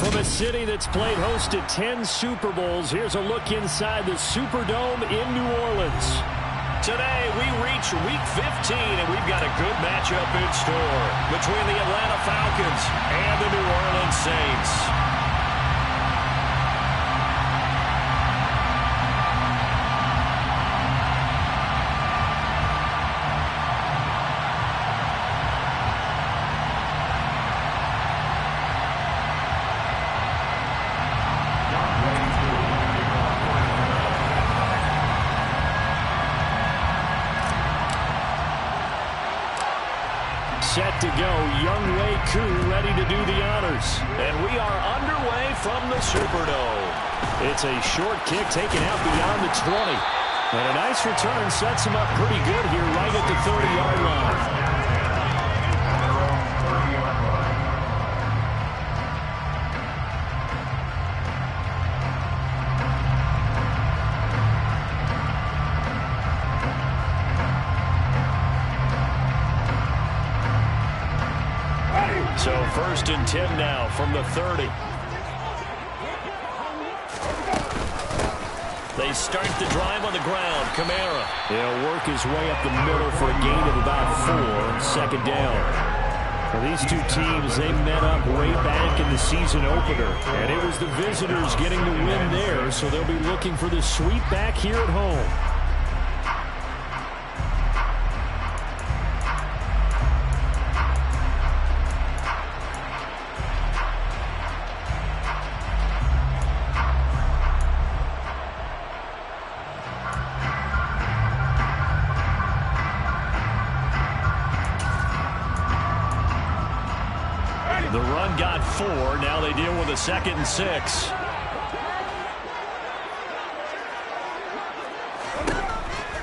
From a city that's played host to 10 Super Bowls, here's a look inside the Superdome in New Orleans. Today, we reach Week 15, and we've got a good matchup in store between the Atlanta Falcons and the New Orleans Saints. Set to go, Wk ready to do the honors. And we are underway from the Superdome. It's a short kick taken out beyond the 20. And a nice return sets him up pretty good here right at the 30-yard line. So 1st and 10 now from the 30. They start the drive on the ground. Kamara. He'll work his way up the middle for a gain of about 4. Second down. Well, these two teams, they met up way back in the season opener. And it was the visitors getting the win there, so they'll be looking for the sweep back here at home. The run got 4. Now they deal with a 2nd and 6.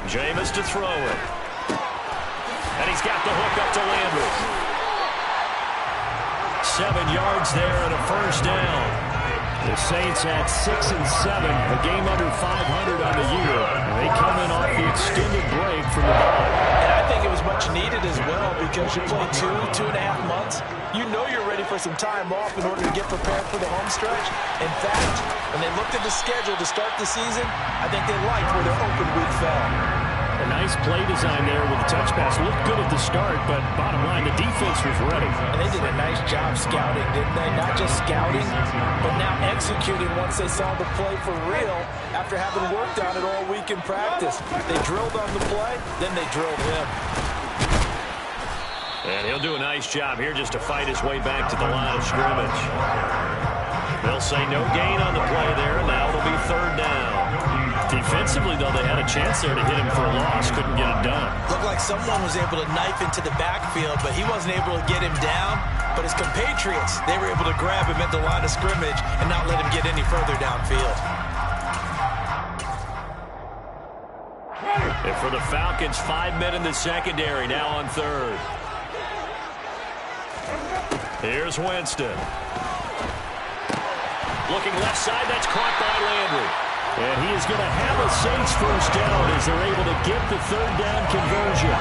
Jameis to throw it. And he's got the hook up to Landry. 7 yards there and a 1st down. The Saints at 6 and 7, a game under 500 on the year. They come in off the extended break from the bye. And I think it was much needed as well because you play 2.5 months. You know you're ready for some time off in order to get prepared for the home stretch. In fact, when they looked at the schedule to start the season, I think they liked where their open week fell. A nice play design there with the touch pass. Looked good at the start, but bottom line, the defense was ready. And they did a nice job scouting, didn't they? Not just scouting, but now executing once they saw the play for real after having worked on it all week in practice. They drilled on the play, then they drilled him. And he'll do a nice job here just to fight his way back to the line of scrimmage. They'll say no gain on the play there, and now it'll be 3rd down. Defensively, though, they had a chance there to hit him for a loss. Couldn't get it done. Looked like someone was able to knife into the backfield, but he wasn't able to get him down. But his compatriots, they were able to grab him at the line of scrimmage and not let him get any further downfield. And for the Falcons, 5 men in the secondary, now on 3rd. Here's Winston. Looking left side, that's caught by Landry. And he is going to have a Saints 1st down as they're able to get the 3rd down conversion.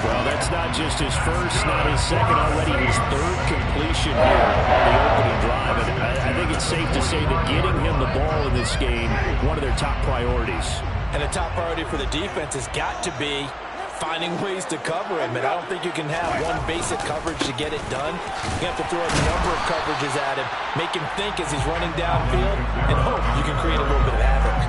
Well, that's not just his first, not his second, already his 3rd completion here on the opening drive. And I think it's safe to say that getting him the ball in this game, one of their top priorities. And the top priority for the defense has got to be finding ways to cover him. And I don't think you can have one basic coverage to get it done. You have to throw a number of coverages at him, make him think as he's running downfield, and hope you can create a little bit of havoc.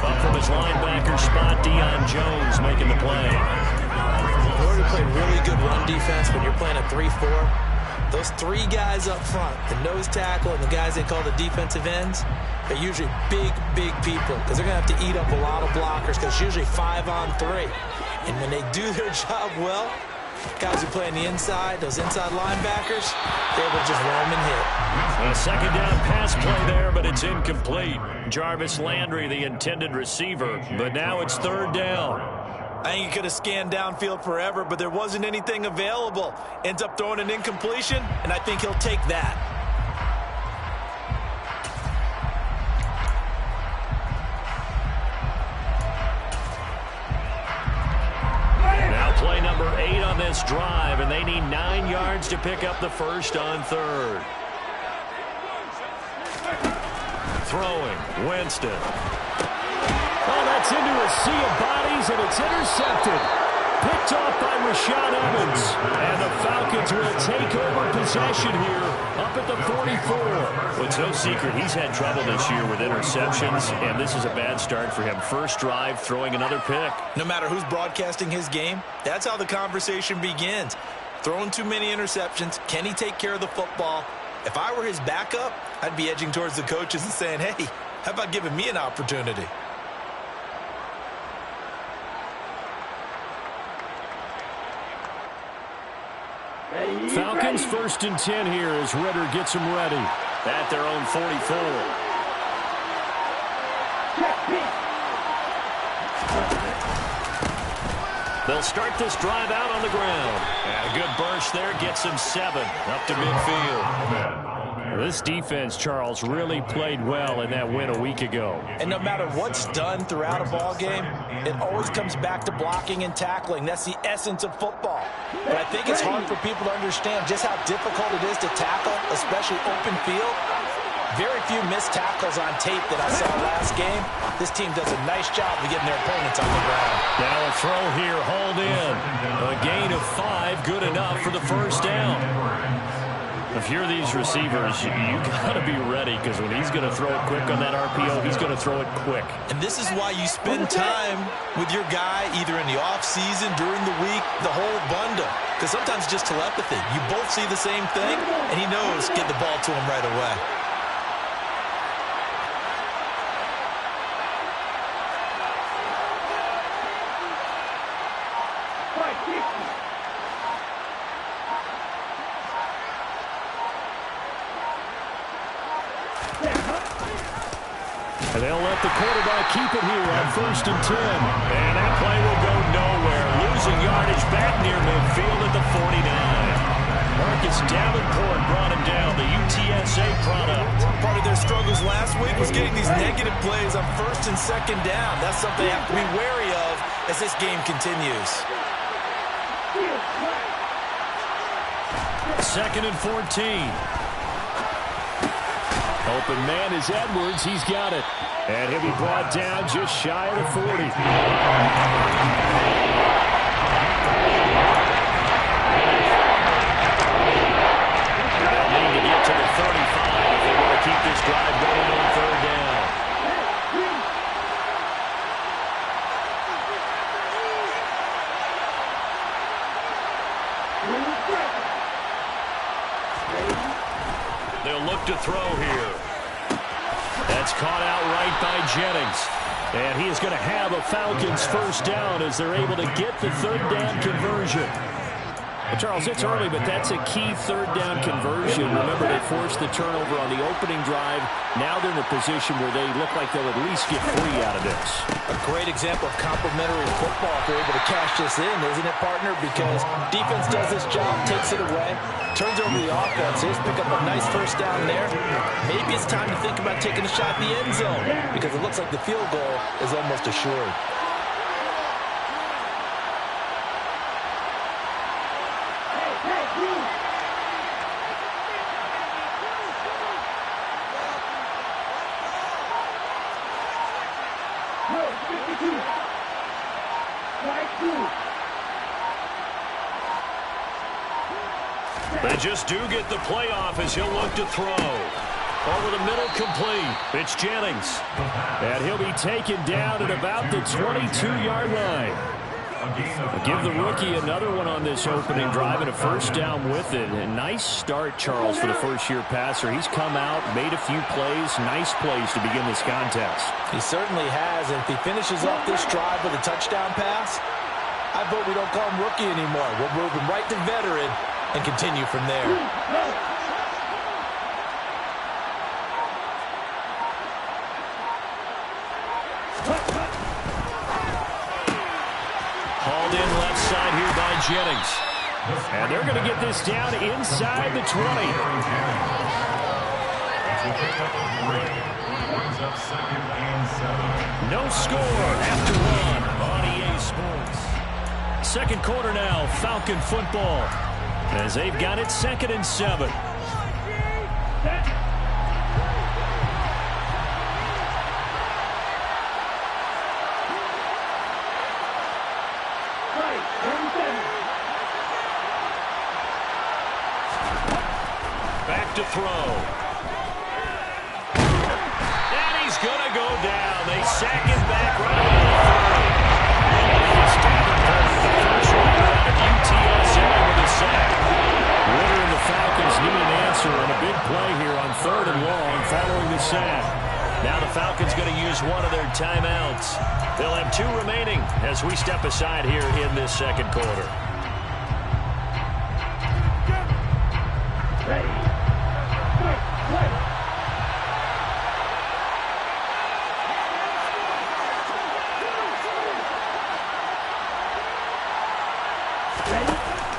Up from his linebacker spot, Deion Jones making the play. In order to play really good run defense when you're playing a 3-4, those 3 guys up front, the nose tackle and the guys they call the defensive ends, they're usually big people because they're going to have to eat up a lot of blockers because it's usually 5 on 3. And when they do their job well, guys who play on the inside, those inside linebackers, they're able to just roam and hit. A 2nd down pass play there, but it's incomplete. Jarvis Landry, the intended receiver, but now it's 3rd down. I think he could have scanned downfield forever, but there wasn't anything available. Ends up throwing an incompletion, and I think he'll take that. Play number 8 on this drive, and they need 9 yards to pick up the 1st on 3rd. throwing. Winston. Oh, that's into a sea of bodies, and it's intercepted. Picked off by Rashaan Evans. And the Falcons will take over possession here up at the 44. Well, it's no secret he's had trouble this year with interceptions, and this is a bad start for him. First drive, throwing another pick. No matter who's broadcasting his game, that's how the conversation begins. Throwing too many interceptions. Can he take care of the football? If I were his backup, I'd be edging towards the coaches and saying, hey, how about giving me an opportunity? Falcons 1st and 10 here as Ritter gets them ready. At their own 44. They'll start this drive out on the ground. And a good burst there gets him 7 up to midfield. This defense, Charles, really played well in that win a week ago. And no matter what's done throughout a ball game, it always comes back to blocking and tackling. That's the essence of football. But I think it's hard for people to understand just how difficult it is to tackle, especially open field. Very few missed tackles on tape that I saw last game. This team does a nice job of getting their opponents on the ground. Now a throw here, hauled in. A gain of 5, good enough for the first down. If you're these receivers, you got to be ready, because when he's going to throw it quick on that RPO, he's going to throw it quick. And this is why you spend time with your guy either in the offseason, during the week, the whole bundle. Because sometimes just telepathy. You both see the same thing, and he knows get the ball to him right away. And they'll let the quarterback keep it here on 1st and 10. And that play will go nowhere. Losing yardage back near midfield at the 49. Marcus Davenport brought him down, the UTSA product. Part of their struggles last week was getting these negative plays on 1st and 2nd down. That's something they have to be wary of as this game continues. 2nd and 14. Open man is Edwards. He's got it. And he'll be brought down just shy of the 40. They'll need to get to the 35 if they want to keep this drive going on 3rd down. They'll look to throw here. That's caught out right by Jennings. And he is going to have a Falcons 1st down as they're able to get the 3rd down conversion. Well, Charles, it's early, but that's a key 3rd down conversion. Remember, they forced the turnover on the opening drive. Now they're in a position where they look like they'll at least get 3 out of this. A great example of complementary football if they're able to cash this in, isn't it, partner? Because defense does this job, takes it away, turns over the offenses, pick up a nice 1st down there. Maybe it's time to think about taking a shot in the end zone, because it looks like the field goal is almost assured. They just do get the playoff as he'll look to throw. Over the middle, complete. It's Jennings. And he'll be taken down at about the 22-yard line. Give the rookie another one on this opening drive and a 1st down with it. A nice start, Charles, for the first-year passer. He's come out, made a few plays, nice plays to begin this contest. He certainly has, and if he finishes off this drive with a touchdown pass, I vote we don't call him rookie anymore. We'll move him right to veteran and continue from there. Hauled in left side here by Jennings. And they're going to get this down inside the 20. No score after 1 on EA Sports. 2nd quarter now, Falcon football, as they've got it 2nd and 7. throw. And he's going to go down. They sack him back right around the 30. The first round out of UTSA with a sack. Ritter and the Falcons need an answer and a big play here on 3rd and long following the sack. Now the Falcons going to use one of their timeouts. They'll have 2 remaining as we step aside here in this second quarter.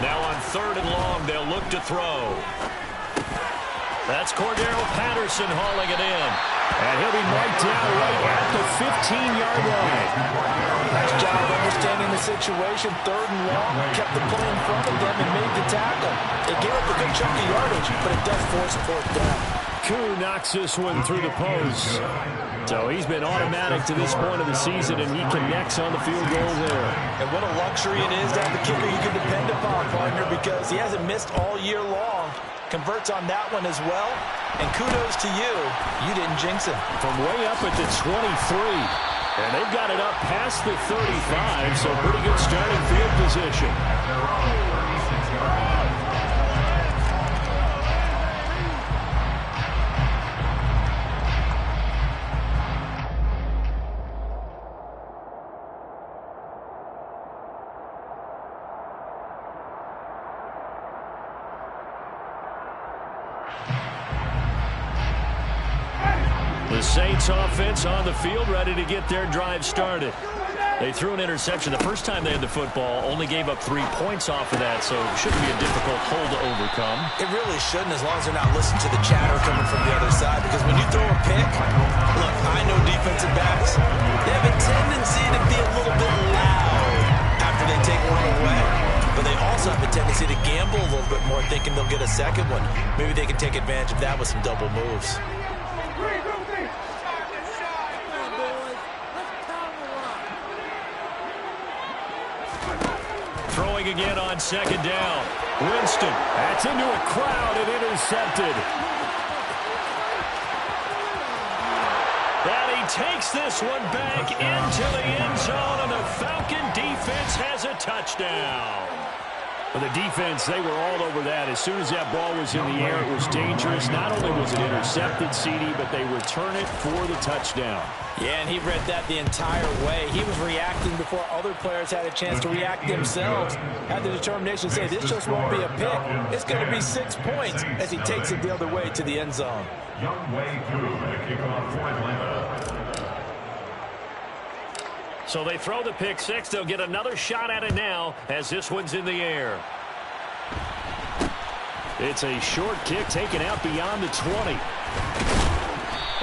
Now on 3rd and long, they'll look to throw. That's Cordero Patterson hauling it in. And he'll be marked down right at the 15-yard line. Nice job understanding the situation. 3rd and long, kept the play in front of them and made the tackle. It gave up a good chunk of yardage, but it does force a 4th down. Koo knocks this one through the post. So he's been automatic to this point of the season, and he connects on the field goal there. And what a luxury it is to have the kicker you can depend upon, partner, because he hasn't missed all year long. Converts on that one as well. And kudos to you. You didn't jinx him. From way up at the 23. And they've got it up past the 35, so pretty good starting field position. The Saints offense on the field, ready to get their drive started. They threw an interception the first time they had the football, only gave up 3 points off of that, so it shouldn't be a difficult hole to overcome. It really shouldn't, as long as they're not listening to the chatter coming from the other side, because when you throw a pick, look, I know defensive backs, they have a tendency to be a little bit loud after they take one away. But they also have a tendency to gamble a little bit more, thinking they'll get a second one. Maybe they can take advantage of that with some double moves. Throwing again on 2nd down. Winston. That's into a crowd and intercepted. And he takes this one back into the end zone, and the Falcon defense has a touchdown. For the defense, they were all over that. As soon as that ball was in the air, it was dangerous. Not only was it intercepted, CD, but they return it for the touchdown. Yeah, and he read that the entire way. He was reacting before other players had a chance to react themselves. Had the determination to say, this just won't be a pick. It's going to be 6 points as he takes it the other way to the end zone. So they throw the pick 6. They'll get another shot at it now as this one's in the air. It's a short kick taken out beyond the 20.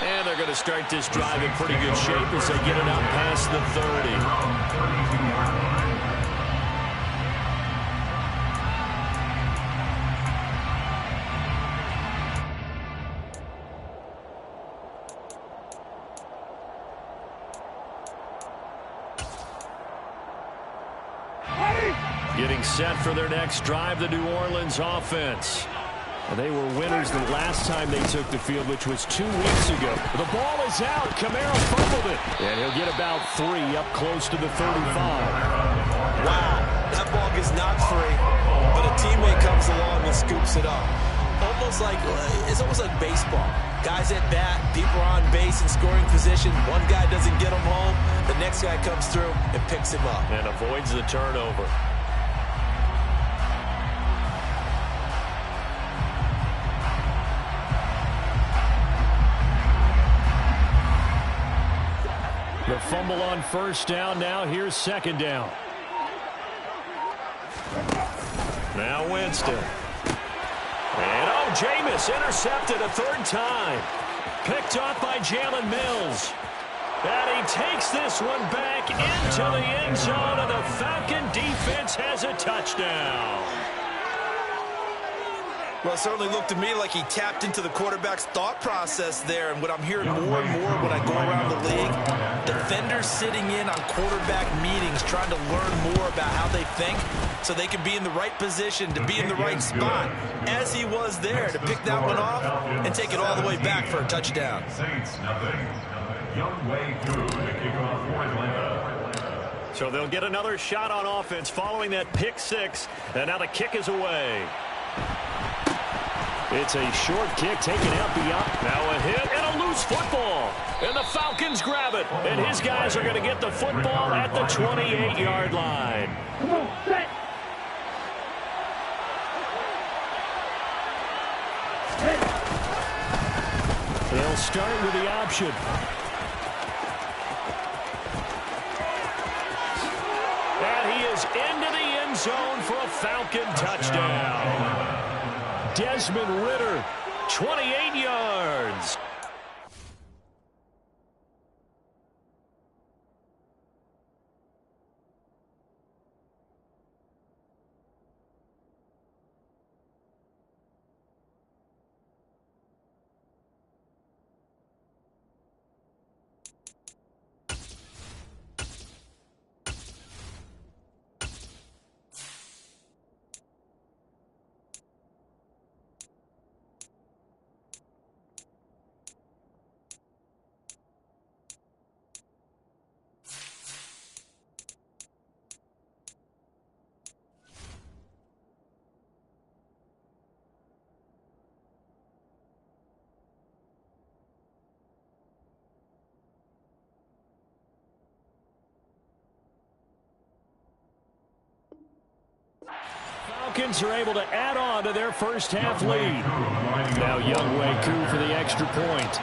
And they're going to start this drive in pretty good shape as they get it out past the 30. Getting set for their next drive, the New Orleans offense. They were winners the last time they took the field, which was 2 weeks ago. The ball is out. Kamara fumbled it. And he'll get about 3 up close to the 35. Wow, that ball gets knocked free, but a teammate comes along and scoops it up. It's almost like baseball. Guys at bat, people are on base in scoring position. One guy doesn't get him home. The next guy comes through and picks him up. And avoids the turnover. The fumble on 1st down. Now here's 2nd down. Now Winston. And Jameis intercepted a 3rd time. Picked off by Jalen Mills. And he takes this one back into the end zone, and the Falcon defense has a touchdown. Well, it certainly looked to me like he tapped into the quarterback's thought process there. And what I'm hearing more and more when I go around the league, defenders sitting in on quarterback meetings trying to learn more about how they think so they can be in the right position to be in the right spot, as he was there to pick that one off and take it all the way back for a touchdown. Saints nothing. Young Wk to kick off for Atlanta. So they'll get another shot on offense following that pick six, and now the kick is away. It's a short kick taken out beyond. Now a hit and a loose football. And the Falcons grab it. And his guys are going to get the football at the 28-yard line. They'll start with the option. And he is into the end zone for a Falcon touchdown. Desmond Ridder, 28 yards. Falcons are able to add on to their first half lead. Now Young Wk for the extra point.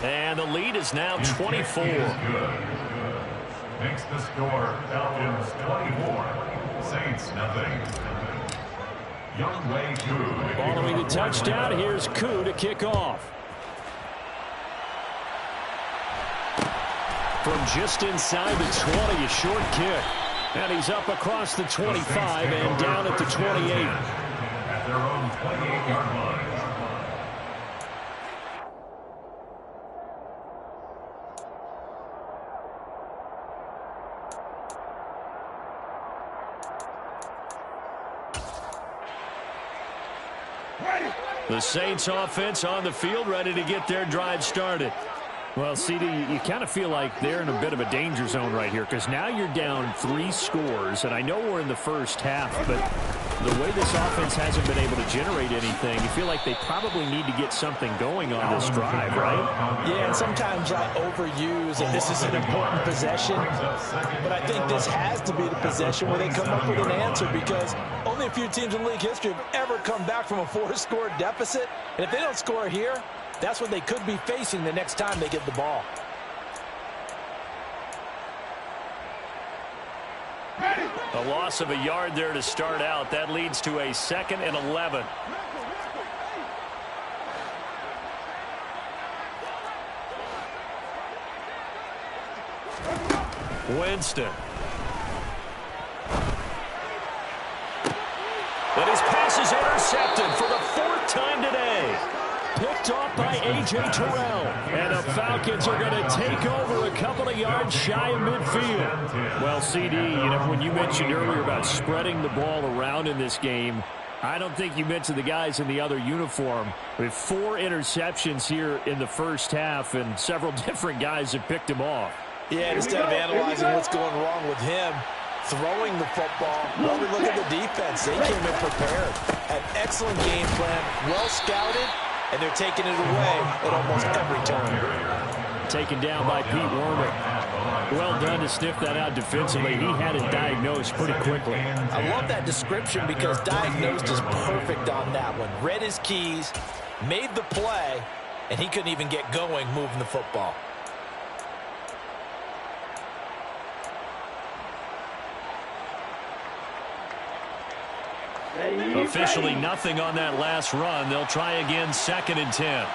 And the lead is now 24. Makes the score Falcons 24. Saints nothing. Young Wk. Following the touchdown, here's Koo to kick off. From just inside the 20, a short kick. And he's up across the 25 and down at the 28. At their own 28-yard line. The Saints offense on the field, ready to get their drive started. Well, CD, you kind of feel like they're in a bit of a danger zone right here because now you're down 3 scores, and I know we're in the first half, but the way this offense hasn't been able to generate anything, you feel like they probably need to get something going on this drive, right? Yeah, and sometimes I overuse that this is an important possession, but I think this has to be the possession where they come up with an answer because only a few teams in league history have ever come back from a 4-score deficit, and if they don't score here, that's what they could be facing the next time they get the ball. A loss of a yard there to start out. That leads to a 2nd and 11. Winston. And his pass is intercepted for the 4th time today. Picked off by A.J. Terrell. And the Falcons are going to take over a couple of yards shy of midfield. Well, CD, you know, when you mentioned earlier about spreading the ball around in this game, I don't think you mentioned the guys in the other uniform. With 4 interceptions here in the first half, and several different guys have picked him off. Yeah, instead of analyzing what's going wrong with him, throwing the football, well, we look at the defense. They came in prepared. Had excellent game plan, well scouted, and they're taking it away at almost every turn. Taken down by Pete Werner. Well done to sniff that out defensively. He had it diagnosed pretty quickly. I love that description because diagnosed is perfect on that one. Read his keys, made the play, and he couldn't even get going moving the football. Officially nothing on that last run. They'll try again, 2nd and 10.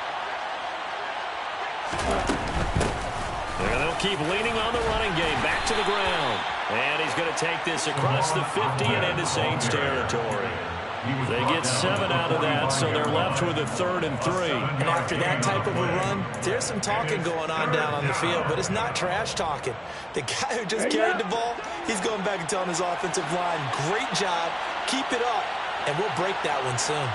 They'll keep leaning on the running game. Back to the ground. And he's going to take this across the 50 and into Saints territory. They get 7 out of that, so they're left with a 3rd and 3. And after that type of a run, there's some talking going on down on the field, but it's not trash talking. The guy who just carried the ball, he's going back and telling his offensive line, great job, keep it up, and we'll break that one soon.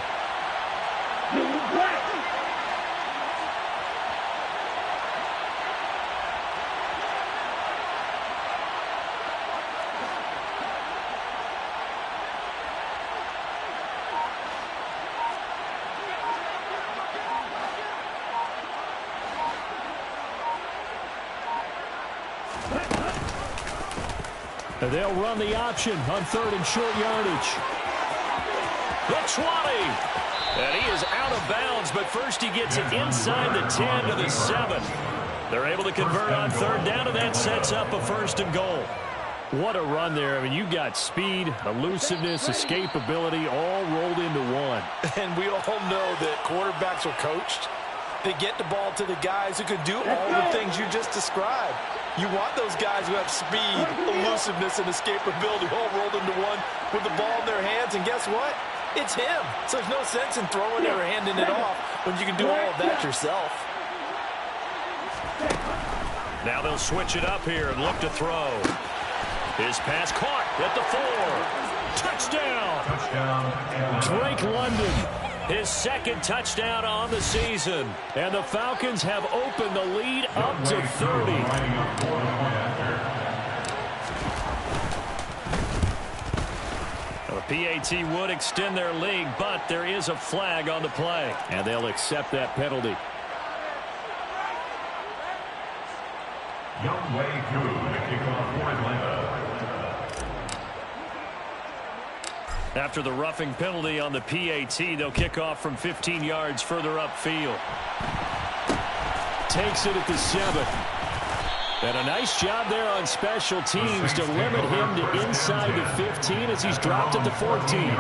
They'll run the option on 3rd and short yardage. The 20. And he is out of bounds, but first he gets it inside the 10 to the 7. They're able to convert on 3rd down, and that sets up a 1st and goal. What a run there. I mean, you've got speed, elusiveness, escapability all rolled into one. And we all know that quarterbacks are coached. They get the ball to the guys who can do all the things you just described. You want those guys who have speed, elusiveness, and escapability all rolled into one with the ball in their hands. And guess what? It's him. So there's no sense in throwing it or handing it off when you can do all of that yourself. Now they'll switch it up here and look to throw. His pass caught at the 4. Touchdown. Drake London. His 2nd touchdown on the season. And the Falcons have opened the lead up to 30. The PAT would extend their lead, but there is a flag on the play. And they'll accept that penalty. Young Wei Koo, the kickoff for Atlanta. After the roughing penalty on the PAT, they'll kick off from 15 yards further upfield. Takes it at the 7. And a nice job there on special teams to limit him to inside the 15 as he's dropped at the 14.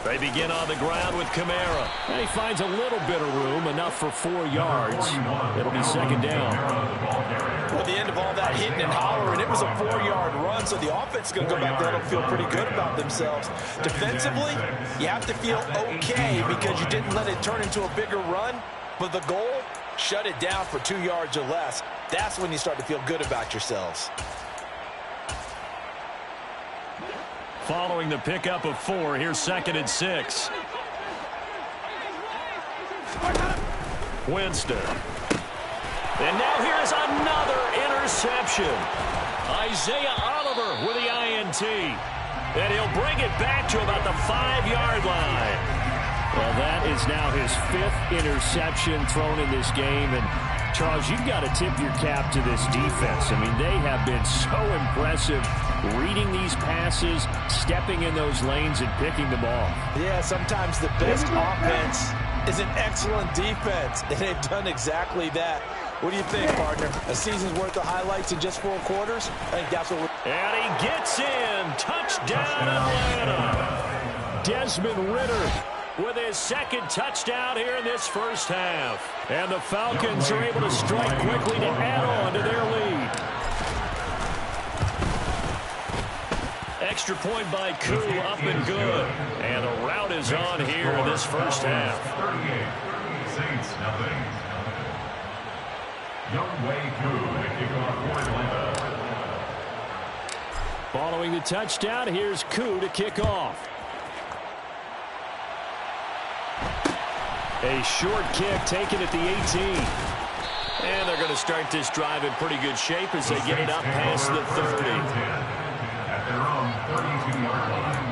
They begin on the ground with Kamara. And he finds a little bit of room, enough for 4 yards. It'll be 2nd down. At the end of all that hitting and hollering, it was a 4-yard run, so the offense is going to go back there and feel pretty good about themselves. Defensively, you have to feel okay because you didn't let it turn into a bigger run, but the goal, shut it down for 2 yards or less. That's when you start to feel good about yourselves. Following the pickup of 4, here's 2nd and 6. Winston. And now here is another interception. Isaiah Oliver with the INT. And he'll bring it back to about the 5-yard line. Well, that is now his 5th interception thrown in this game. And, Charles, you've got to tip your cap to this defense. I mean, they have been so impressive reading these passes, stepping in those lanes, and picking them off. Yeah, sometimes the best offense is an excellent defense, and they've done exactly that. What do you think, partner? A season's worth of highlights in just 4 quarters? I think that's what we're... And he gets in. Touchdown, Atlanta. Desmond Ridder with his 2nd touchdown here in this first half. And the Falcons are able to strike quickly to add on to their lead. Extra point by Koo, up and good. And the route is on here in this first half. 38, Saints, nothing. Young Wei Koo, the kickoff for Atlanta. Following the touchdown, here's Koo to kick off. A short kick taken at the 18. And they're going to start this drive in pretty good shape as they get it up past the 30. At their own 32-yard line.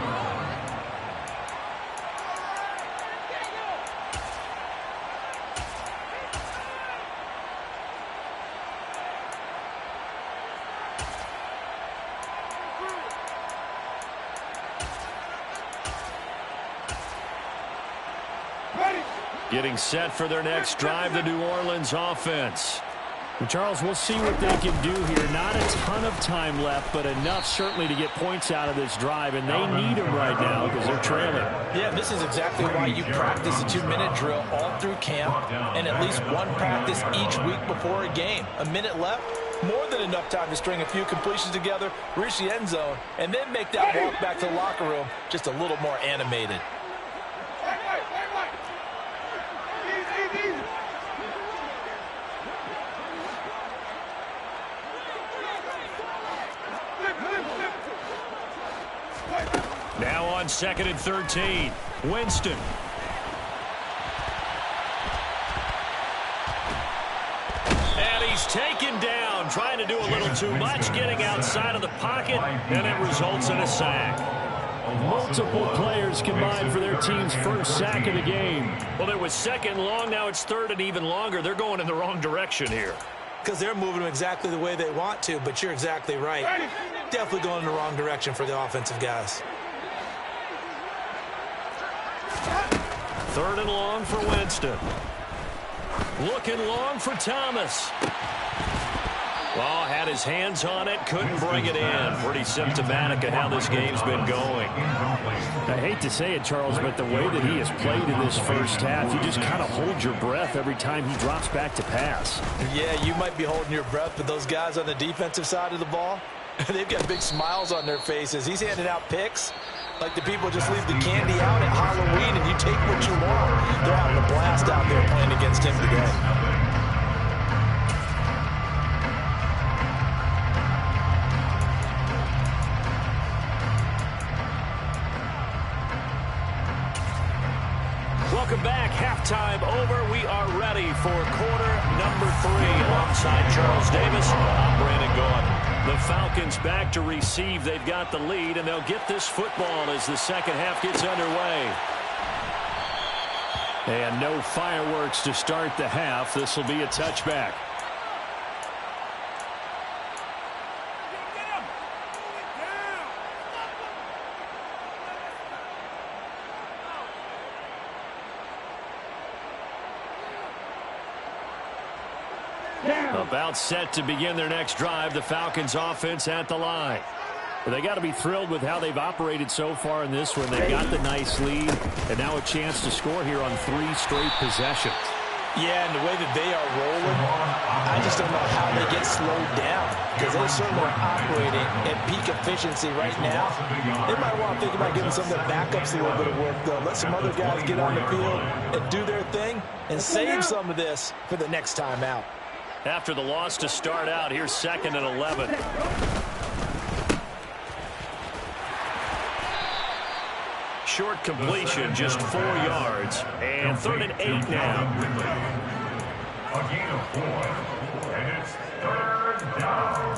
Getting set for their next drive, the New Orleans offense. And Charles, we'll see what they can do here. Not a ton of time left, but enough certainly to get points out of this drive, and they need them right now because they're trailing. Yeah, this is exactly why you practice a 2-minute drill all through camp and at least one practice each week before a game. A minute left, more than enough time to string a few completions together, reach the end zone, and then make that walk back to the locker room just a little more animated. Now on 2nd and 13, Winston. And he's taken down, trying to do a little too much, getting outside of the pocket, and it results in a sack. Multiple players combined for their team's first sack of the game. Well, it was 2nd long, now it's 3rd and even longer. They're going in the wrong direction here. Because they're moving them exactly the way they want to, but you're exactly right. Definitely going in the wrong direction for the offensive guys. 3rd and long for Winston. Looking long for Thomas. Well, had his hands on it, couldn't bring it in. Pretty symptomatic of how this game's been going. I hate to say it, Charles, but the way that he has played in this first half, you just kind of hold your breath every time he drops back to pass. Yeah, you might be holding your breath, but those guys on the defensive side of the ball, they've got big smiles on their faces. He's handing out picks like the people just leave the candy out at Halloween and you take what you want. They're having a blast out there playing against him today. Welcome back. Halftime over. We are ready for quarter number 3. Alongside Charles Davis, I'm Brandon Gaudin. The Falcons back to receive. They've got the lead, and they'll get this football as the second half gets underway. And no fireworks to start the half. This will be a touchback. About set to begin their next drive, the Falcons offense at the line. Well, they got to be thrilled with how they've operated so far in this one. They've got the nice lead, and now a chance to score here on 3 straight possessions. Yeah, and the way that they are rolling, I just don't know how they get slowed down because they certainly are operating at peak efficiency right now. They might want to think about giving some of their backups a little bit of work, though. Let some other guys get on the field and do their thing and save some of this for the next time out. After the loss to start out, here's 2nd and 11. Short completion, just 4 yards. And 3rd and 8 now. A gain of 4, and it's 3rd down.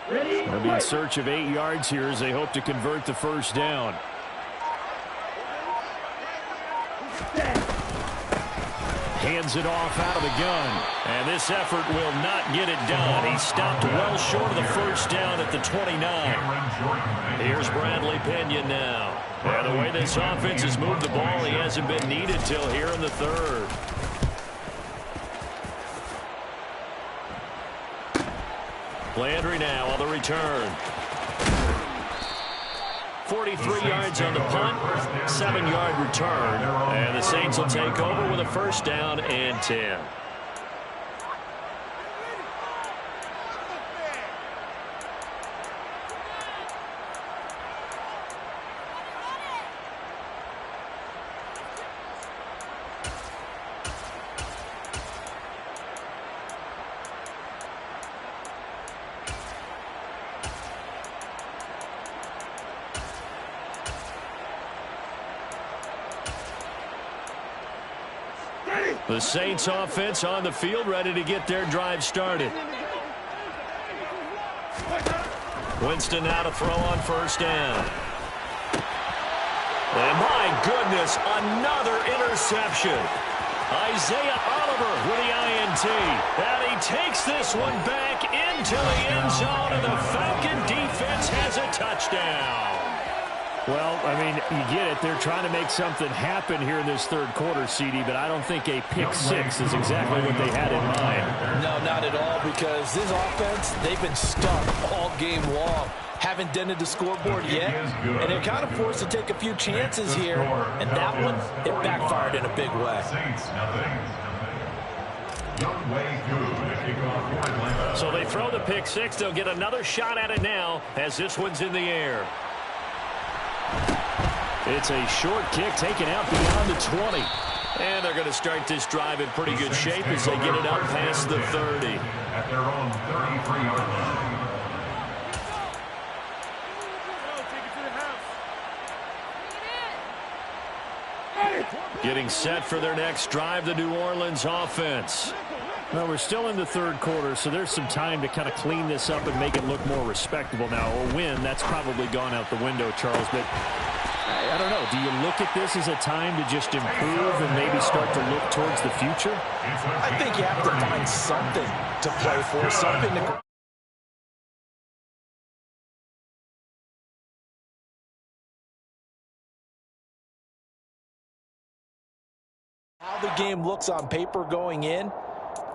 They'll be in search of 8 yards here as they hope to convert the first down. Hands it off out of the gun. And this effort will not get it done. He stopped well short of the first down at the 29. Here's Bradley Pinion now. And the way this offense has moved the ball, he hasn't been needed till here in the 3rd. Landry now on the return. 43 yards on the punt, 7-yard return. And the Saints will take over with a first down and 10. The Saints offense on the field, ready to get their drive started. Winston now to throw on first down. And my goodness, another interception. Isaiah Oliver with the INT. And he takes this one back into the end zone, and the Falcon defense has a touchdown. Well, I mean, you get it. They're trying to make something happen here in this third quarter, CD, but I don't think a pick six is exactly what they had in mind. No, not at all, because this offense, they've been stuck all game long. Haven't dented the scoreboard yet, and they're kind of forced to take a few chances here, and that one, it backfired in a big way. So they throw the pick six. They'll get another shot at it now as this one's in the air. It's a short kick taken out beyond the 20. And they're going to start this drive in pretty good shape as they get it up past the 30. At their own 33-yard line. Getting set for their next drive, the New Orleans offense. Well, we're still in the third quarter, so there's some time to kind of clean this up and make it look more respectable now. A win, that's probably gone out the window, Charles, but I don't know. Do you look at this as a time to just improve and maybe start to look towards the future? I think you have to find something to play for, something to... How the game looks on paper going in,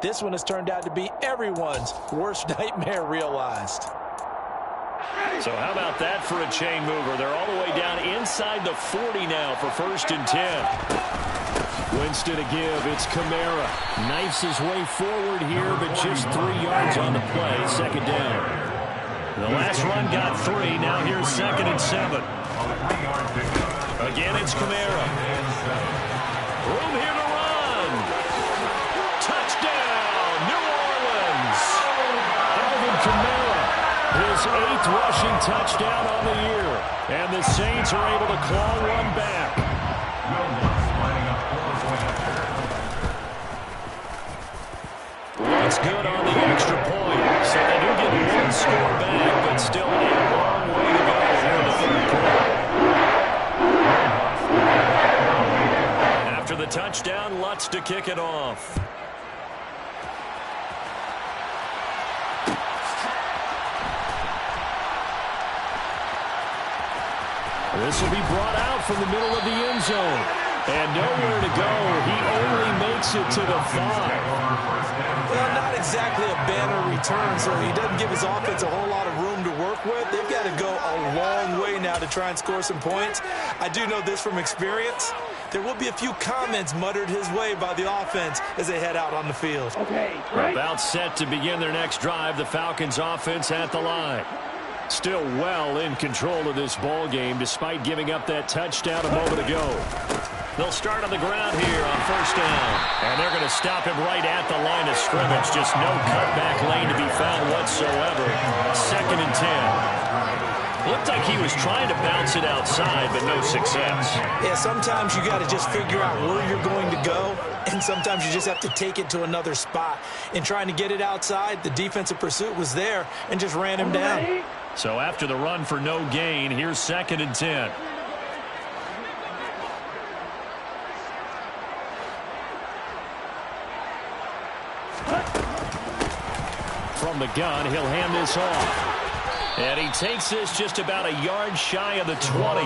this one has turned out to be everyone's worst nightmare realized. So how about that for a chain mover? They're all the way down inside the 40 now for 1st and 10. Winston to give. It's Kamara. Knifes his way forward here, but just 3 yards on the play. 2nd down. The last run got 3. Now here's 2nd and 7. Again, it's Kamara. Room here to run. Touchdown, New Orleans. Alvin Kamara. His 8th rushing touchdown on the year. And the Saints are able to claw one back. It's good on the extra point. So they do get one score back, but still a long way to go here in the third quarter. After the touchdown, Lutz to kick it off. This will be brought out from the middle of the end zone. And nowhere to go. He only makes it to the 5. Well, not exactly a banner return, so he doesn't give his offense a whole lot of room to work with. They've got to go a long way now to try and score some points. I do know this from experience. There will be a few comments muttered his way by the offense as they head out on the field. Okay, right. About set to begin their next drive, the Falcons offense at the line. Still well in control of this ball game despite giving up that touchdown a moment ago. They'll start on the ground here on 1st down. And they're going to stop him right at the line of scrimmage. Just no cutback lane to be found whatsoever. 2nd and 10. Looked like he was trying to bounce it outside, but no success. Yeah, sometimes you got to just figure out where you're going to go, and sometimes you just have to take it to another spot. In trying to get it outside, the defensive pursuit was there and just ran him down. So after the run for no gain, here's 2nd and 10. From the gun, he'll hand this off. And he takes this just about a yard shy of the 20.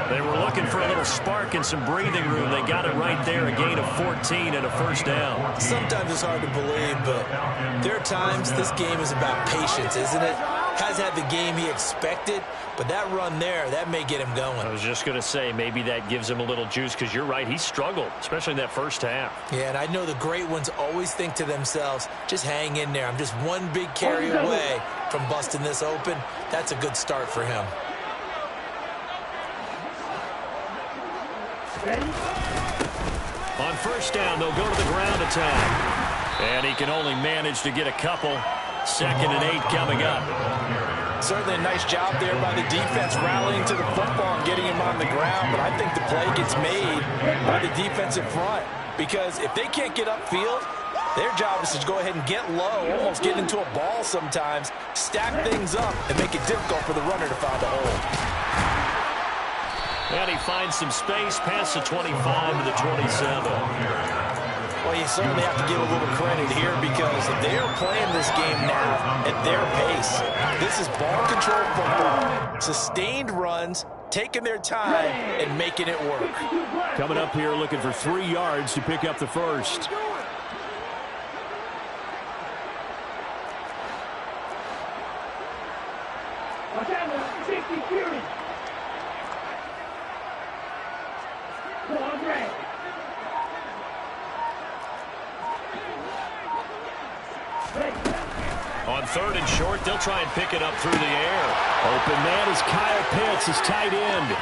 They were looking for a little spark and some breathing room. They got it right there, a gain of 14 and a 1st down. Sometimes it's hard to believe, but there are times this game is about patience, isn't it? Has had the game he expected, but that run there, that may get him going. I was just going to say, maybe that gives him a little juice, because you're right, he struggled, especially in that first half. Yeah, and I know the great ones always think to themselves, just hang in there. I'm just one big carry away from busting this open. That's a good start for him. On 1st down, they'll go to the ground attack. And he can only manage to get a couple. 2nd and 8 coming up. Certainly a nice job there by the defense rallying to the football and getting him on the ground, but I think the play gets made by the defensive front, because if they can't get upfield, their job is to go ahead and get low, almost get into a ball sometimes, stack things up, and make it difficult for the runner to find a hole. And he finds some space past the 25 to the 27. Well, you certainly have to give a little credit here because they are playing this game now at their pace. This is ball control football, sustained runs, taking their time and making it work. Coming up here looking for 3 yards to pick up the first. On 3rd and short, they'll try and pick it up through the air. Open man is Kyle Pitts, his tight end.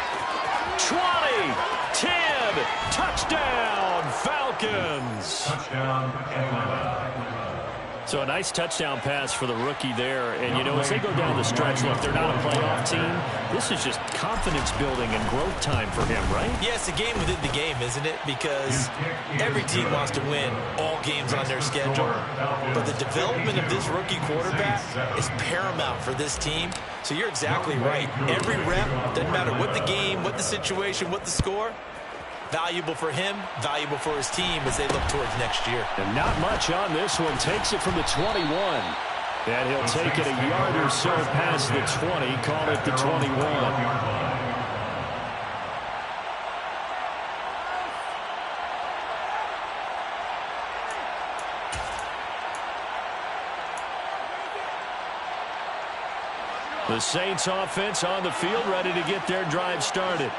20, 10, touchdown, Falcons. Touchdown, Atlanta. So a nice touchdown pass for the rookie there. And, you know, as they go down the stretch, look, they're not a playoff team. This is just confidence building and growth time for him, right? Yeah, it's a game within the game, isn't it? Because every team wants to win all games on their schedule. But the development of this rookie quarterback is paramount for this team. So you're exactly right. Every rep, doesn't matter what the game, what the situation, what the score, valuable for him, valuable for his team as they look towards next year. And not much on this one. Takes it from the 21. And he'll take it a yard or so past the 20. Call it the 21. The Saints offense on the field, ready to get their drive started.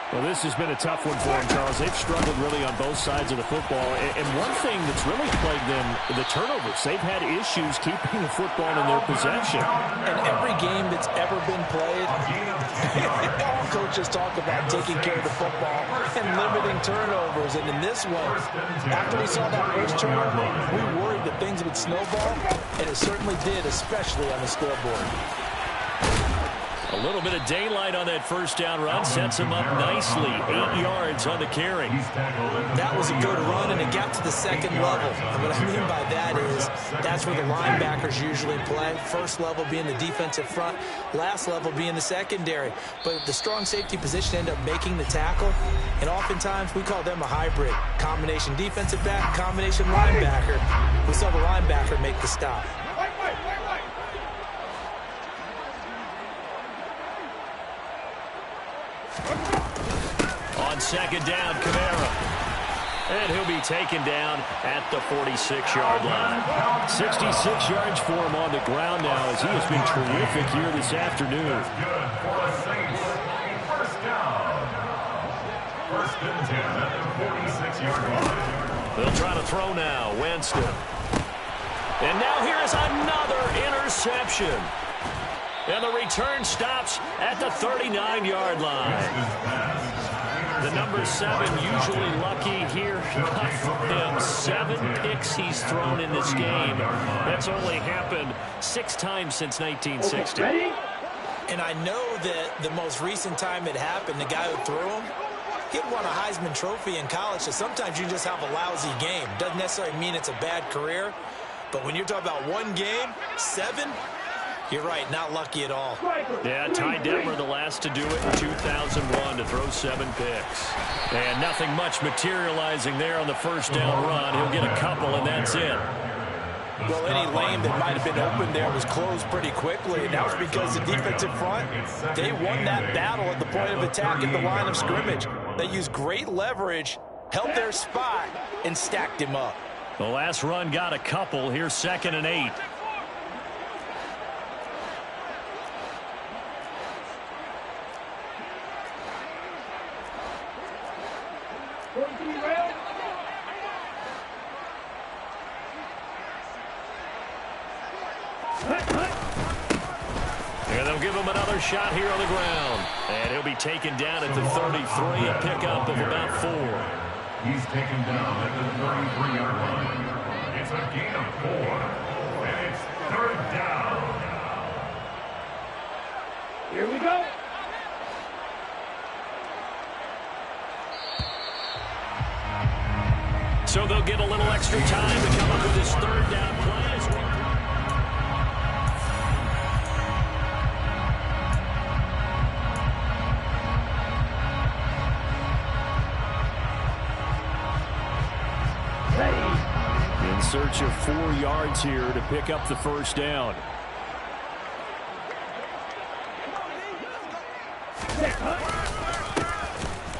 Well, this has been a tough one for them, Charles. They've struggled really on both sides of the football. And one thing that's really plagued them, the turnovers. They've had issues keeping the football in their possession. And every game that's ever been played, all coaches talk about taking care of the football and limiting turnovers. And in this one, after we saw that first turnover, we worried that things would snowball, and it certainly did, especially on the scoreboard. A little bit of daylight on that first down run sets him up nicely. 8 yards on the carry. That was a good run, and it got to the second level. And what I mean by that is that's where the linebackers usually play. First level being the defensive front, last level being the secondary. But the strong safety position ended up making the tackle, and oftentimes we call them a hybrid. Combination defensive back, combination linebacker. We saw the linebacker make the stop. On second down, Kamara. And he'll be taken down at the 46-yard line. 66 yards for him on the ground now as he has been terrific here this afternoon. Good for the Saints. First down. First and 10 at the 46-yard line. They'll try to throw now. Winston. And now here is another interception. And the return stops at the 39-yard line. The number 7 usually lucky here. Not for him. 7 picks he's thrown in this game. That's only happened 6 times since 1960. And I know that the most recent time it happened, the guy who threw him, he won a Heisman Trophy in college, so sometimes you just have a lousy game. Doesn't necessarily mean it's a bad career, but when you're talking about one game, 7, you're right, not lucky at all. Yeah, Ty Detmer, the last to do it in 2001, to throw 7 picks. And nothing much materializing there on the first down run. He'll get a couple, and that's it. Well, any lane that might have been open there was closed pretty quickly, and that was because the defensive front, they won that battle at the point of attack at the line of scrimmage. They used great leverage, held their spot, and stacked him up. The last run got a couple. Here's 2nd and 8. And they'll give him another shot here on the ground. And he'll be taken down at the 33, a pickup of about 4. He's taken down at the 33-yard line. It's a gain of 4. And it's 3rd down. Here we go. So they'll get a little extra time to come up with this 3rd down play. search of 4 yards here to pick up the first down.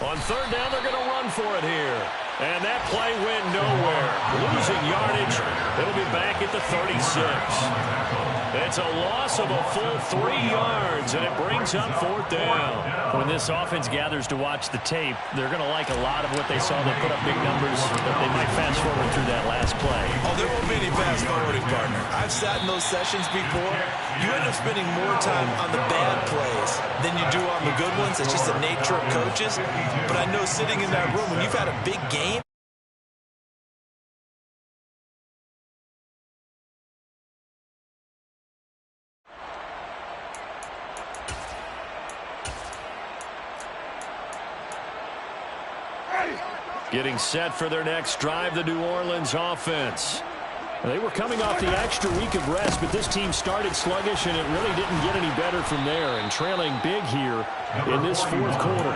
On third down, they're going to run for it here. And that play went nowhere. Losing yardage. It'll be back at the 36. It's a loss of a full 3 yards, and it brings up fourth down. When this offense gathers to watch the tape, they're going to like a lot of what they saw. They put up big numbers, but they might fast forward through that last play. Oh, there won't be any fast forwarding, partner. I've sat in those sessions before. You end up spending more time on the bad plays than you do on the good ones. It's just the nature of coaches. But I know sitting in that room, when you've had a big game, getting set for their next drive, the New Orleans offense. They were coming off the extra week of rest, but this team started sluggish, and it really didn't get any better from there, and trailing big here in this fourth quarter.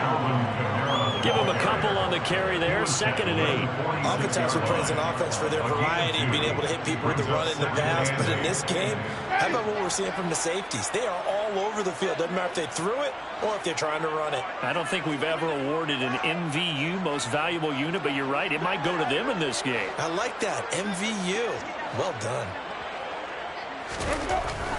Give them a couple on the carry there, 2nd and 8. oftentimes we're praising offense for their variety and being able to hit people with the run in the pass. But in this game, how about what we're seeing from the safeties? They are all over the field. Doesn't matter if they threw it or if they're trying to run it. I don't think we've ever awarded an MVU, most valuable unit, but you're right, it might go to them in this game. I like that, MVU. Well done.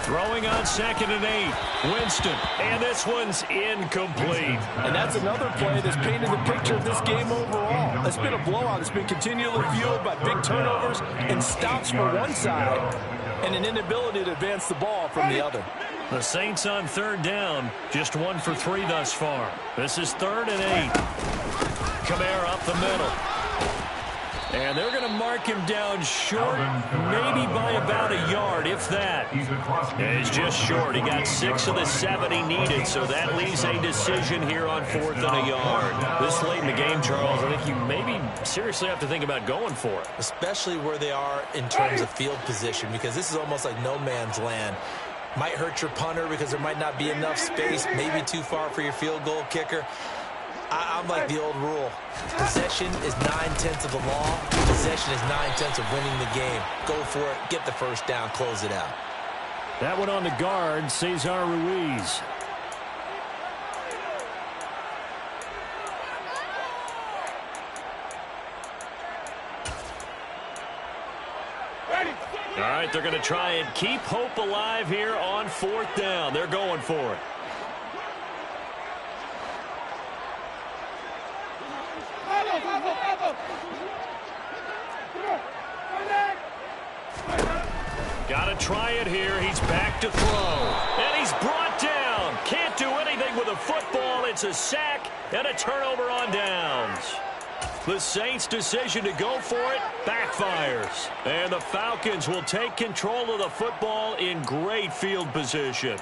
Throwing on 2nd and 8. Winston, and this one's incomplete. And that's another play that's painted the picture of this game overall. It's been a blowout. It's been continually fueled by big turnovers and stops for one side and an inability to advance the ball from the other. The Saints on third down, just 1 for 3 thus far. This is 3rd and 8. Kamara up the middle. And they're going to mark him down short, maybe by about a yard, if that. He's just short. He got 6 of the 7 he needed, so that leaves a decision here on 4th and a yard. This late in the game, Charles, I think you maybe seriously have to think about going for it. Especially where they are in terms of field position, because this is almost like no man's land. Might hurt your punter because there might not be enough space, maybe too far for your field goal kicker. I'm like the old rule. Possession is 9/10 of the law. Possession is 9/10 of winning the game. Go for it. Get the first down. Close it out. That one on the guard, Cesar Ruiz. All right, they're going to try and keep hope alive here on 4th down. They're going for it. Got to try it here. He's back to throw. And he's brought down. Can't do anything with a football. It's a sack and a turnover on downs. The Saints' decision to go for it backfires. And the Falcons will take control of the football in great field position.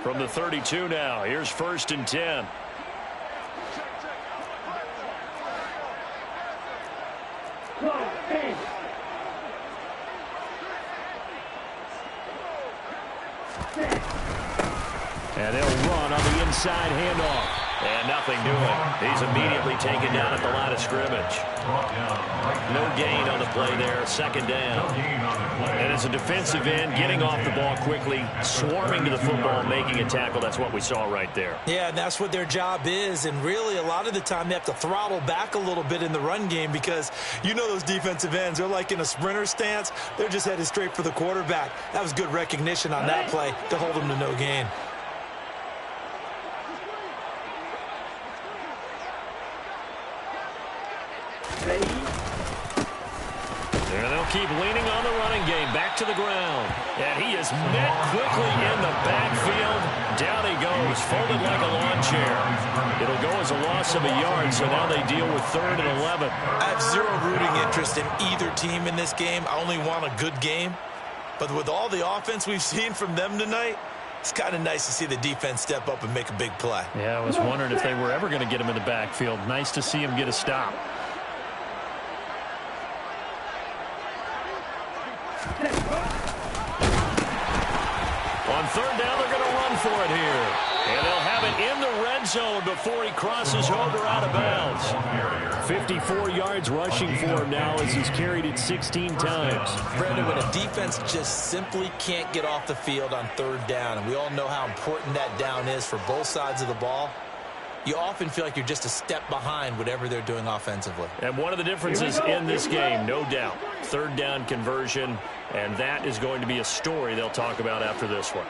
From the 32 now, here's 1st and 10. And they'll run on the inside handoff. And nothing doing. He's immediately taken down at the line of scrimmage. No gain on the play there. 2nd down. And as a defensive end, getting off the ball quickly, swarming to the football, making a tackle. That's what we saw right there. Yeah, and that's what their job is. And really, a lot of the time, they have to throttle back a little bit in the run game because you know those defensive ends, they're like in a sprinter stance. They're just headed straight for the quarterback. That was good recognition on that play to hold them to no gain. And they'll keep leaning on the running game. Back to the ground. And he is met quickly in the backfield. Down he goes, folded like a lawn chair. It'll go as a loss of a yard, so now they deal with 3rd and 11. I have zero rooting interest in either team in this game. I only want a good game. But with all the offense we've seen from them tonight, It's kind of nice to see the defense step up and make a big play. Yeah, I was wondering if they were ever going to get him in the backfield. Nice to see him get a stop. On third down, they're going to run for it here. And they'll have it in the red zone before he crosses over out of bounds. 54 yards rushing for him now as he's carried it 16 times. Brandon, when a defense just simply can't get off the field on third down, and we all know how important that down is for both sides of the ball, you often feel like you're just a step behind whatever they're doing offensively. And one of the differences in this game, no doubt, third down conversion, and that is going to be a story they'll talk about after this one.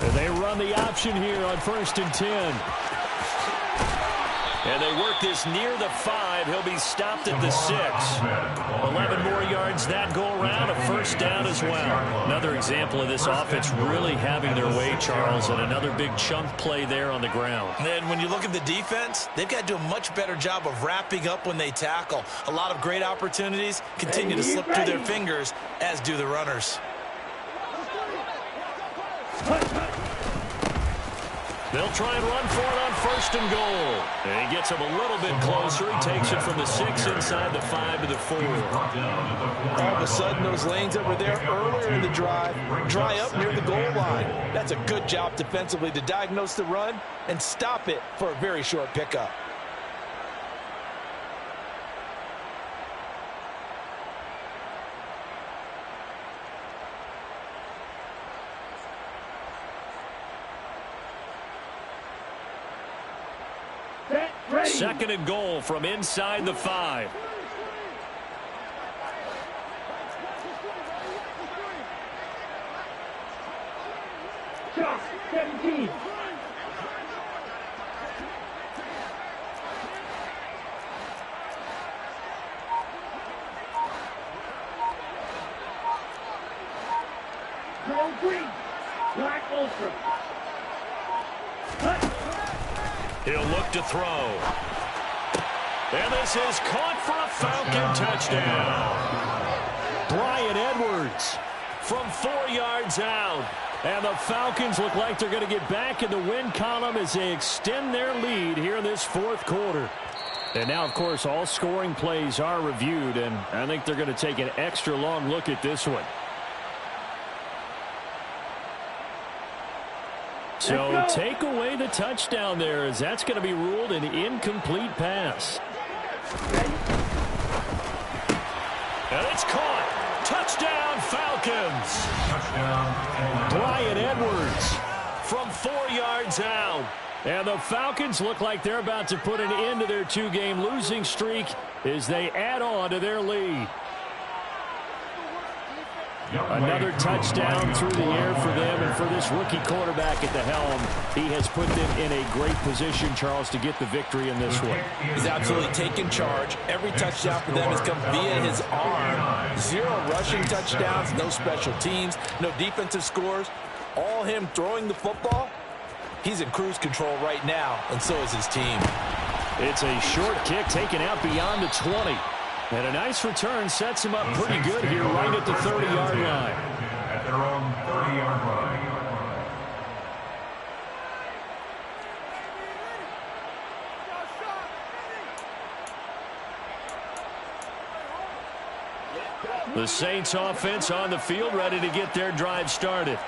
And they run the option here on 1st and 10. And they work this near the 5. He'll be stopped at the 6. 11 more yards that go around. A first down as well. Another example of this offense really having their way, Charles, and another big chunk play there on the ground. And when you look at the defense, they've got to do a much better job of wrapping up when they tackle. A lot of great opportunities continue to slip through their fingers, as do the runners. They'll try and run for it on 1st and goal. And he gets him a little bit closer. He takes it from the 6 inside the 5 to the 4. All of a sudden, those lanes that were there earlier in the drive dry up near the goal line. That's a good job defensively to diagnose the run and stop it for a very short pickup. Second and goal from inside the 5. Shot 17. Go green. Black ultra. He'll look to throw. And this is caught for a Falcon touchdown. Bryan Edwards From 4 yards out. And the Falcons look like they're going to get back in the win column as they extend their lead here in this 4th quarter. And now, of course, all scoring plays are reviewed, and I think they're going to take an extra long look at this one. So take away the touchdown there, as that's going to be ruled an incomplete pass. And it's caught. Touchdown, Falcons. Bryan Edwards From 4 yards out. And the Falcons look like they're about to put an end to their 2-game losing streak as they add on to their lead. Another touchdown through the air for them, and for this rookie quarterback at the helm, he has put them in a great position, Charles, to get the victory in this one. He's absolutely taken charge. Every touchdown for them has come via his arm. 0 rushing touchdowns, no special teams, no defensive scores. All him throwing the football. He's in cruise control right now, and so is his team. It's a short kick taken out beyond the 20. And a nice return sets him up pretty good here right at the 30-yard line. At their own 30-yard line. The Saints offense on the field, ready to get their drive started.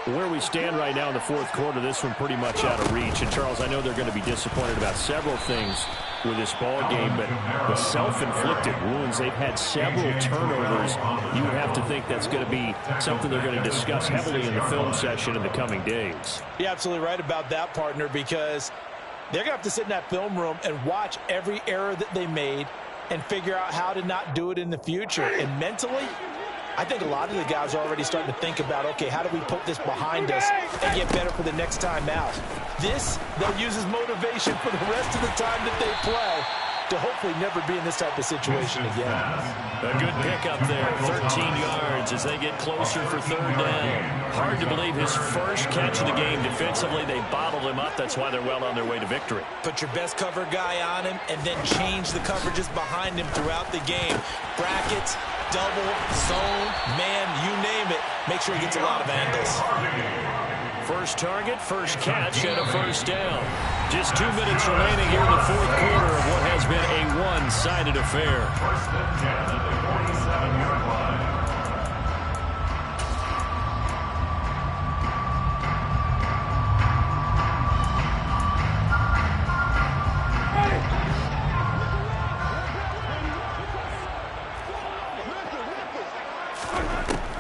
Where we stand right now in the 4th quarter, this one pretty much out of reach. And, Charles, I know they're going to be disappointed about several things with this ball game, but the self-inflicted wounds, they've had several turnovers. You would have to think that's going to be something they're going to discuss heavily in the film session in the coming days. You're absolutely right about that, partner, because they're going to have to sit in that film room and watch every error that they made and figure out how to not do it in the future. And mentally, I think a lot of the guys are already starting to think about, okay, how do we put this behind us and get better for the next time out? This, they'll use as motivation for the rest of the time that they play. to hopefully never be in this type of situation again. A good pickup there, 13 yards as they get closer for third down. Hard to believe his first catch of the game defensively. They bottled him up. That's why they're well on their way to victory. Put your best cover guy on him and then change the coverages behind him throughout the game. Brackets, double, zone, man, you name it. Make sure he gets a lot of angles. First target, first catch, and a first down. Just 2 minutes remaining here in the fourth quarter of what has been a one-sided affair. First and 10 at the 47-yard line.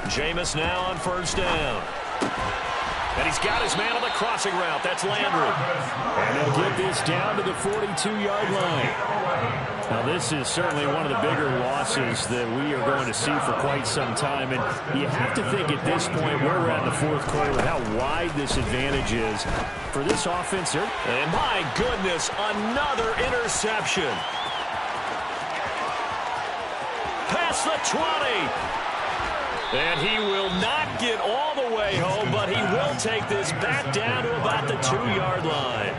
Jameis now on first down. And he's got his man on the crossing route. That's Landry. And they'll get this down to the 42-yard line. Now, this is certainly one of the bigger losses that we are going to see for quite some time. And you have to think at this point, where we're at in the fourth quarter, how wide this advantage is for this offense here. And my goodness, another interception. Past the 20. And he will not get all the way home, but he will take this back down to about the 2-yard line.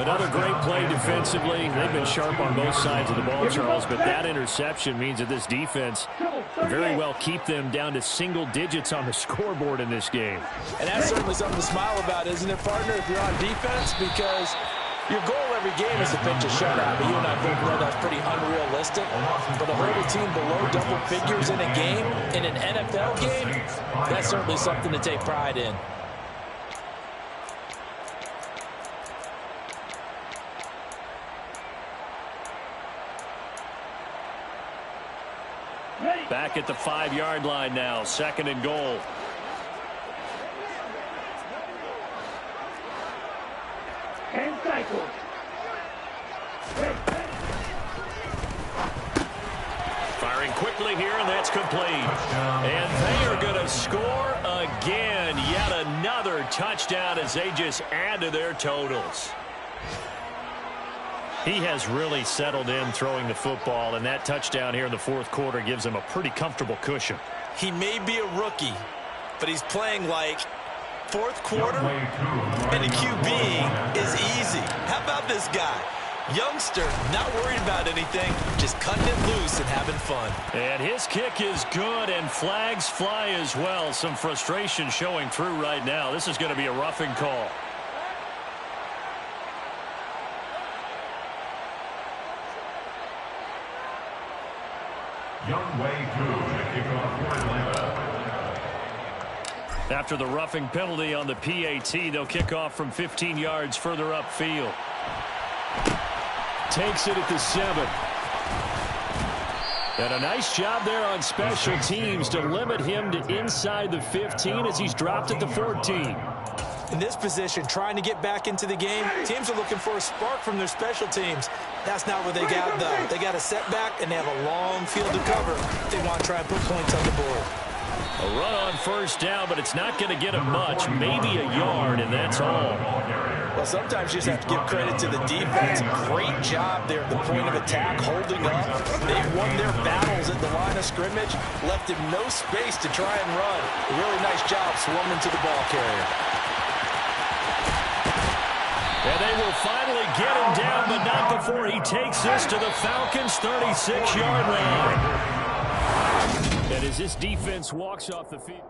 Another great play defensively. They've been sharp on both sides of the ball, Charles, but that interception means that this defense very well keep them down to single digits on the scoreboard in this game. And that's certainly something to smile about, isn't it, partner, if you're on defense? Because your goal every game is to pitch a shutout, but you and I both know that's pretty unrealistic. But to hold a team below double figures in a game, in an NFL game, that's certainly something to take pride in. Back at the 5-yard line now, second and goal. And cycles. Firing quickly here, and that's complete. And they are going to score again. Yet another touchdown as they just add to their totals. He has really settled in throwing the football, and that touchdown here in the fourth quarter gives him a pretty comfortable cushion. He may be a rookie, but he's playing like fourth quarter, and the QB is easy. How about this guy? Youngster, not worried about anything, just cutting it loose and having fun. And his kick is good, and flags fly as well. Some frustration showing through right now. This is going to be a roughing call. After the roughing penalty on the PAT, they'll kick off from 15 yards further upfield. Takes it at the 7. And a nice job there on special teams to limit him to inside the 15 as he's dropped at the 14. In this position, trying to get back into the game, teams are looking for a spark from their special teams. That's not what they got, though. They got a setback, and they have a long field to cover. They want to try and put points on the board. A run on first down, but it's not going to get him much, maybe a yard, and that's all. Well, sometimes you just have to give credit to the defense. Great job there at the point of attack, holding up. They've won their battles at the line of scrimmage, left him no space to try and run. A really nice job swarming to the ball carrier. And they will finally get him down, but not before he takes this to the Falcons' 36-yard line. And as this defense walks off the field.